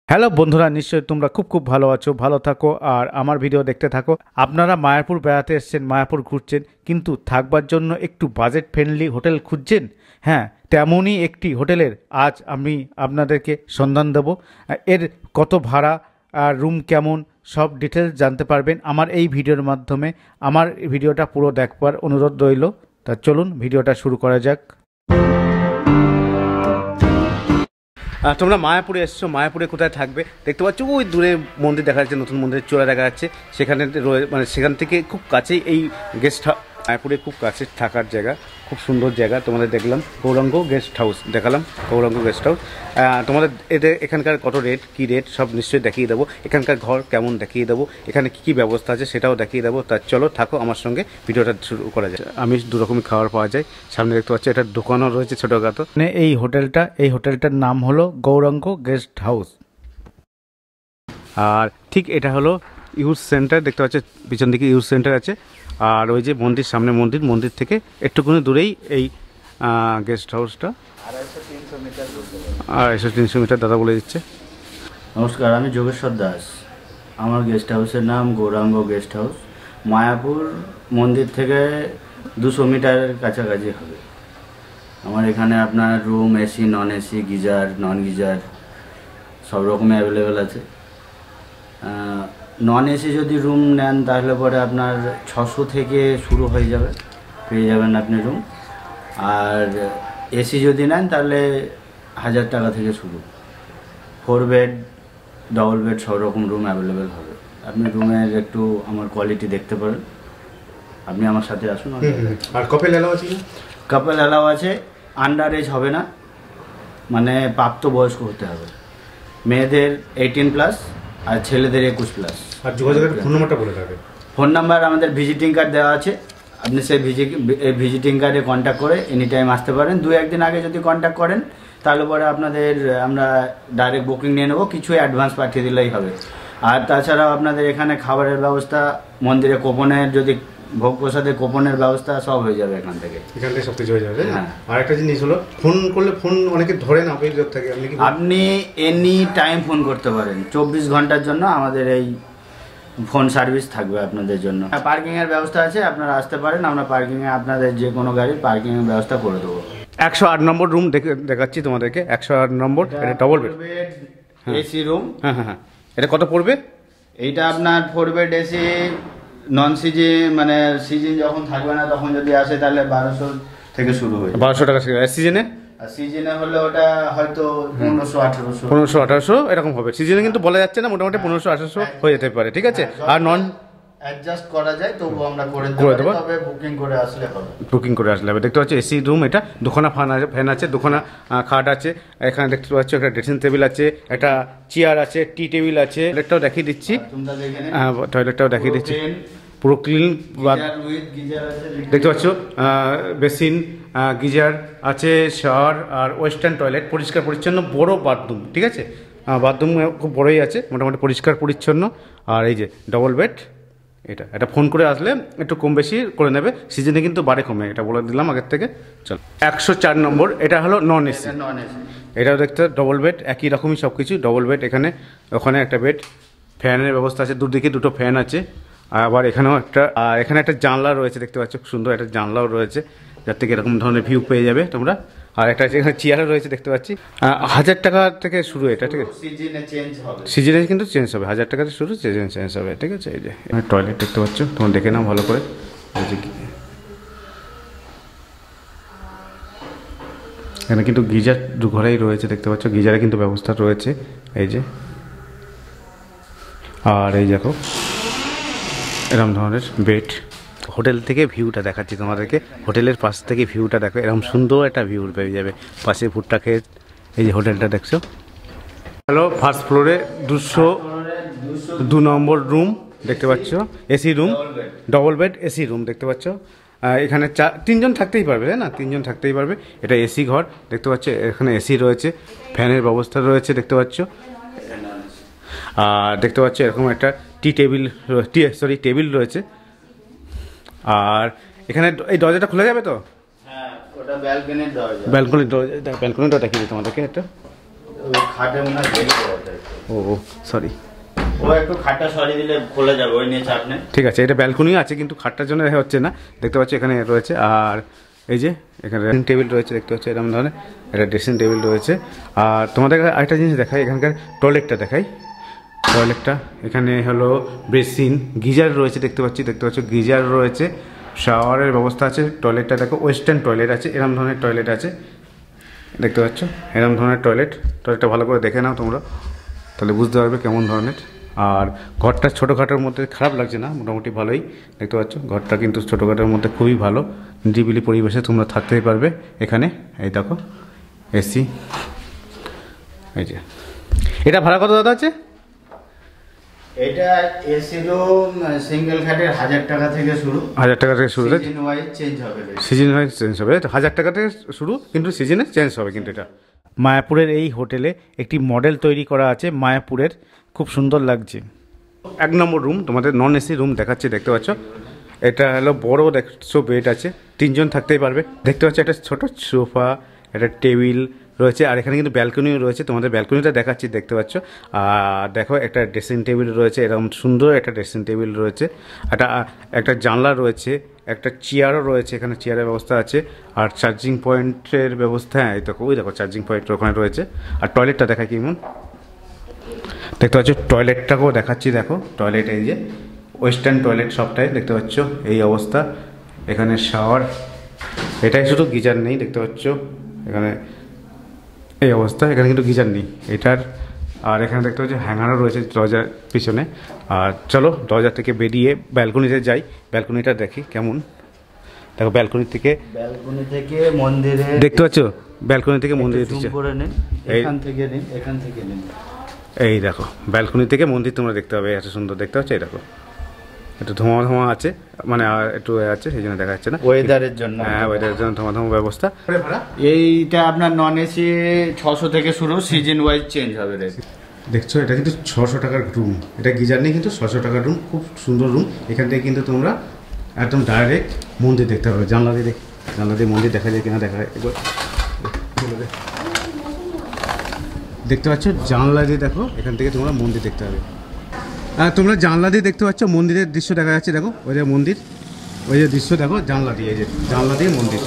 Hello বন্ধুরা, নিশ্চয়ই তোমরা খুব ভালো আছো, ভালো থাকো আর আমার ভিডিও দেখতে থাকো। আপনারা মায়াপুর বেড়াতে এসেছেন, মায়াপুর ঘুরছেন, কিন্তু থাকবার জন্য একটু বাজেট ফ্রেন্ডলি হোটেল খুঁজছেন। হ্যাঁ, তেমনই একটি হোটেলের আজ আমি আপনাদেরকে সন্ধান দেব। এর কত ভাড়া আর রুম কেমন সব ডিটেলস জানতে পারবেন আমার এই ভিডিওর মাধ্যমে। আমার ভিডিওটা পুরো দেখবার অনুরোধ রইল। তা চলুন ভিডিওটা শুরু করা যাক। তোমরা মায়াপুরে এসছো, মায়াপুরে কোথায় থাকবে দেখতে পাচ্ছ, ওই দূরে মন্দির দেখা যাচ্ছে, নতুন মন্দিরের চূড়া দেখা যাচ্ছে। সেখানে মানে সেখান থেকে খুব কাছেই এই গেস্ট মায়াপুরে খুব কাছে থাকার জায়গা, খুব সুন্দর জায়গা। তোমাদের দেখলাম গৌরাঙ্গ গেস্ট হাউস, দেখালাম গৌরাঙ্গ গেস্ট হাউস। তোমাদের এখানকার কত রেট, কী রেট সব নিশ্চয়ই দেখিয়ে দেবো। এখানকার ঘর কেমন দেখিয়ে দেবো, এখানে কী কী ব্যবস্থা আছে সেটাও দেখিয়ে দেবো। তা চলো থাকো আমার সঙ্গে, ভিডিওটা শুরু করা যায়। আমি দু রকমের খাবার পাওয়া যায়, সামনে দেখতে পাচ্ছি একটা দোকানও রয়েছে ছোটোখাটো। এই হোটেলটার নাম হলো গৌরাঙ্গ গেস্ট হাউস। আর ঠিক এটা হলো ইউথ সেন্টার, দেখতে পাচ্ছ পিছন দিকে ইউথ সেন্টার আছে। আর ওই যে মন্দির, সামনে মন্দির থেকে একটুখানি দূরেই এই গেস্ট হাউসটা। 250-300 মিটার দাদা বলে দিচ্ছে। নমস্কার, আমি যোগেশ্বর দাস। আমার গেস্ট হাউসের নাম গৌরাঙ্গ গেস্ট হাউস। মায়াপুর মন্দির থেকে 200 মিটারের কাছাকাছি হবে। আমার এখানে আপনার room, AC, non AC, geyser, non geyser সব রকমের অ্যাভেলেবেল আছে। নন এসি যদি রুম নেন তাহলে পরে আপনার 600 থেকে শুরু হয়ে যাবে, পেয়ে যাবেন আপনি রুম। আর এসি যদি নেন তাহলে 1000 টাকা থেকে শুরু। 4 বেড, ডবল বেড সব রকম রুম অ্যাভেলেবেল হবে। আপনি রুমের একটু আমার কোয়ালিটি দেখতে পারেন। আপনি আমার সাথে আসুন। আর কাপল অ্যালাউ আছে? কাপল অ্যালাউ আছে, আন্ডার এজ হবে না, মানে প্রাপ্তবয়স্ক হতে হবে। মেয়েদের 18+ আর ছেলেদের 21+। আর যোগাযোগের ফোন নাম্বারটা বলে দেবে। ফোন নাম্বার আমাদের ভিজিটিং কার্ড দেওয়া আছে, আপনি সেই ভিজিটিং কার্ডে কন্ট্যাক্ট করে এনি টাইম আসতে পারেন। 2-1 দিন আগে যদি কন্ট্যাক্ট করেন তাহলে পরে আপনাদের আমরা ডাইরেক্ট বুকিং নিয়ে নেবো, কিছু অ্যাডভান্স পাঠিয়ে দিলেই হবে। আর তাছাড়াও আপনাদের এখানে খাবারের ব্যবস্থা, মন্দিরে কোপনের যদি ভোগ প্রসাদের কোপনের ব্যবস্থা সব হয়ে যাবে এখান থেকে সব কিছু হয়ে যাবে। হ্যাঁ, আর একটা জিনিস হলো, ফোন করলে ফোন অনেকে ধরে না, থাকে। আপনি এনি টাইম ফোন করতে পারেন, 24 ঘন্টার জন্য আমাদের এই ফোন সার্ভিস থাকবে আপনাদের জন্য। পার্কিংয়ের ব্যবস্থা আছে, আপনারা আসতে পারেন, আমরা পার্কিংয়ে আপনাদের যে কোনো গাড়ির পার্কিংয়ের ব্যবস্থা করে দেবো। 108 নম্বর রুম দেখাচ্ছি তোমাদেরকে। 108 নম্বর, এটা ডবল বেড এসি রুম। হ্যাঁ, এটা কত পড়বে? এইটা আপনার 4 বেড এসি, নন সিজন, মানে সিজন যখন থাকবে না তখন যদি আসে তাহলে 1200 থেকে শুরু হয়। 1200 টাকা সিজনে। আর সিজনে হলে ওটা হয়তো 1500-1800 এরকম হবে। সিজনে কিন্তু বলা যাচ্ছে না, মোটামুটি 1500-1800 হয়ে যেতে পারে, ঠিক আছে। আর নন অ্যাডজাস্ট করা যায়, তবু আমরা করে দেব, তবে বুকিং করে আসলে হবে। বুকিং করে আসলে হবে। দেখতে পাচ্ছি এসি রুম, এটা দুখানা ফ্যান আছে, দুখানা খাট আছে। এখানে দেখতে পাচ্ছি একটা ড্রেসিং টেবিল আছে, একটা চেয়ার আছে, টি টেবিল আছে। টয়লেটটাও দেখিয়ে দিচ্ছি। হ্যাঁ, টয়লেটটাও দেখিয়ে দিচ্ছি, পুরো ক্লিন। দেখতে পাচ্ছ বেসিন, গিজার আছে, শাওয়ার আর ওয়েস্টার্ন টয়লেট, পরিষ্কার পরিচ্ছন্ন, বড় বাথরুম, ঠিক আছে। বাথরুম খুব বড়ই আছে, মোটামুটি পরিষ্কার পরিচ্ছন্ন। আর এই যে ডবল বেড, এটা ফোন করে আসলে একটু কম বেশি করে নেবে, সিজনে কিন্তু বাড়ে কমে, এটা বলে দিলাম আগের থেকে। চল 104 নম্বর, এটা হলো নন এসি। এটাও দেখতে ডবল বেড, একই রকমই সব কিছু, ডবল বেড। ওখানে একটা বেড, ফ্যানের ব্যবস্থা আছে, দুদিকে দুটো ফ্যান আছে। আবার এখানেও এখানে একটা জানলা রয়েছে, দেখতে পাচ্ছ সুন্দর একটা জানলাও রয়েছে, যার থেকে এরকম ধরনের ভিউ পেয়ে যাবে তোমরা। আর একটা এখানে চেয়ারও রয়েছে, দেখতে পাচ্ছি। 1000 টাকা থেকে শুরু এটা, ঠিক আছে। সিজনে কিন্তু চেঞ্জ হবে, 1000 টাকা থেকে শুরু, সিজনে চেঞ্জ হবে, ঠিক আছে। এই যে টয়লেট দেখতে পাচ্ছ, তোমরা দেখে নাও ভালো করে। এখানে কিন্তু গিজার দু ঘরেই রয়েছে, দেখতে পাচ্ছ, গিজারে কিন্তু ব্যবস্থা রয়েছে, এই যে। আর এই দেখো এরকম ধরনের বেড। হোটেল থেকে ভিউটা দেখাচ্ছি তোমাদেরকে, হোটেলের পাশ থেকে ভিউটা দেখো, এরকম সুন্দর একটা ভিউ পেয়ে যাবে। পাশে ভুট্টা ক্ষেত, এই যে হোটেলটা দেখছো। হ্যালো, ফার্স্ট ফ্লোরে 202 নম্বর রুম দেখতে পাচ্ছ, AC room, double bed AC room দেখতে পাচ্ছ। এখানে 3জন থাকতেই পারবে, তাই না? 3জন থাকতেই পারবে। এটা এসি ঘর দেখতে পাচ্ছ, এখানে এসি রয়েছে, ফ্যানের ব্যবস্থা রয়েছে, দেখতে পাচ্ছ। আর দেখতে পাচ্ছ এরকম একটা টেবিল রয়েছে। আর এখানে এই দরজাটা খোলা যাবে তো? হ্যাঁ, ওটা ব্যালকনির দরজা। ব্যালকনিটা দেখিয়ে দিই তোমাদেরকে। একটা ওই খাটে মনে হয় লেগে যাবে। ও সরি, ও একটু খাটটা সরিয়ে দিলে খোলা যাবে, ওই নিয়ে চাপ নেই। ঠিক আছে, এটা ব্যালকনি আছে কিন্তু খাটটার জন্য হচ্ছে না, দেখতে পাচ্ছি এখানে রয়েছে। আর এই যে এখানে ড্রেসিং টেবিল রয়েছে, দেখতে পাচ্ছি এরকম ধরনের একটা ড্রেসিং টেবিল রয়েছে। আর তোমাদের আরেকটা জিনিস দেখাই, এখানকার টয়লেটটা দেখাই। টয়লেটটা এখানে হলো বেসিন, গিজার রয়েছে, দেখতে পাচ্ছ গিজার রয়েছে, শাওয়ারের ব্যবস্থা আছে। টয়লেটটা দেখো ওয়েস্টার্ন টয়লেট আছে, এরকম ধরনের টয়লেট আছে, দেখতে পাচ্ছ এরকম ধরনের টয়লেটটা ভালো করে দেখে নাও তোমরা, তাহলে বুঝতে পারবে কেমন ধরনের। আর ঘরটা ছোটোখাটোর মধ্যে খারাপ লাগছে না, মোটামুটি ভালোই, দেখতে পাচ্ছ ঘরটা কিন্তু ছোটোখাটোর মধ্যে খুবই ভালো, নিরিবিলি পরিবেশে তোমরা থাকতেই পারবে এখানে। এই দেখো এসি, এই যে এটা ভাড়া কত দাদা আছে? এটা এসি রুম সিঙ্গেল খাটের 1000 টাকা থেকে শুরু। 1000 টাকা থেকে শুরু, সিজন ওয়াইজ চেঞ্জ হবে, সিজন ওয়াইজ চেঞ্জ হবে। 1000 টাকা থেকে শুরু, কিন্তু সিজনে চেঞ্জ হবে। কিন্তু এটা মায়াপুরের এই হোটেলে একটি মডেল তৈরি করা আছে মায়াপুরের, খুব সুন্দর লাগছে। 1 নম্বর রুম তোমাদের নন এসি রুম দেখাচ্ছে, দেখতে পাচ্ছ এটা হলো বড়, দেখছো বেড আছে, 3 জন থাকতেই পারবে। দেখতে পাচ্ছ একটা ছোট সোফা, একটা টেবিল রয়েছে, আর এখানে কিন্তু ব্যালকনিও রয়েছে, তোমাদের ব্যালকনিটা দেখাচ্ছি, দেখতে পাচ্ছ। আর দেখো একটা ড্রেসিং টেবিল রয়েছে, এরকম সুন্দর একটা ড্রেসিং টেবিল রয়েছে, একটা জানলা রয়েছে, একটা চেয়ারও রয়েছে, এখানে চেয়ারের ব্যবস্থা আছে। আর চার্জিং পয়েন্টের ব্যবস্থা, এই দেখো ওই দেখো চার্জিং পয়েন্ট ওখানে রয়েছে। আর টয়লেটটা দেখায় কেমন, দেখতে পাচ্ছ টয়লেটটাকেও দেখাচ্ছি, দেখো টয়লেট এই যে ওয়েস্টার্ন টয়লেট সবটাই, দেখতে পাচ্ছ এই অবস্থা। এখানে শাওয়ার, এটাই শুধু গিজার নেই, দেখতে পাচ্ছ এখানে এই অবস্থা, এখানে কিন্তু গিজার নেই এটার। আর এখানে দেখতে পাচ্ছি হ্যাঙ্গারও রয়েছে দরজার পিছনে। আর চলো দরজা থেকে বেরিয়ে ব্যালকনিতে যাই, ব্যালকনিটা দেখি কেমন। দেখো ব্যালকনি থেকে মন্দিরে দেখতে পাচ্ছ, ব্যালকনি থেকে মন্দিরে দিচ্ছে, এখান থেকে নিন, এখান থেকে নিন। এই দেখো ব্যালকনি থেকে মন্দির তোমরা দেখতে পাবে, এত সুন্দর দেখতে পাচ্ছ। এই দেখো একটু ধোঁয়া ধোঁয়া আছে, মানে একটু আছে, সেই জন্য দেখা যাচ্ছে না, ওয়েদারের জন্য। হ্যাঁ ওয়েদারের জন্য ধোঁয়া ধোঁয়া ব্যবস্থা। এইটা আপনার নন এসি 600 থেকে শুরু, সিজন ওয়াইজ চেঞ্জ হবে। দেখছো এটা কিন্তু 600 টাকার রুম, এটা গিজার নেই কিন্তু 600 টাকার রুম, খুব সুন্দর রুম। এখান থেকে কিন্তু তোমরা একদম ডাইরেক্ট মন্দির দেখতে পাবে, জানলা দিয়ে মন্দির দেখা যায় কিনা দেখা যায় একবার দেখতে পাচ্ছ, জানলা দিয়ে দেখো, এখান থেকে তোমরা মন্দির দেখতে পাবে। আর তোমরা জানলা দিয়ে দেখতে পাচ্ছ মন্দিরের দৃশ্য দেখা যাচ্ছে, দেখো ওই যে মন্দির, ওই যে দৃশ্য দেখো জানলা দিয়ে, এই যে জানলা দিয়ে মন্দির।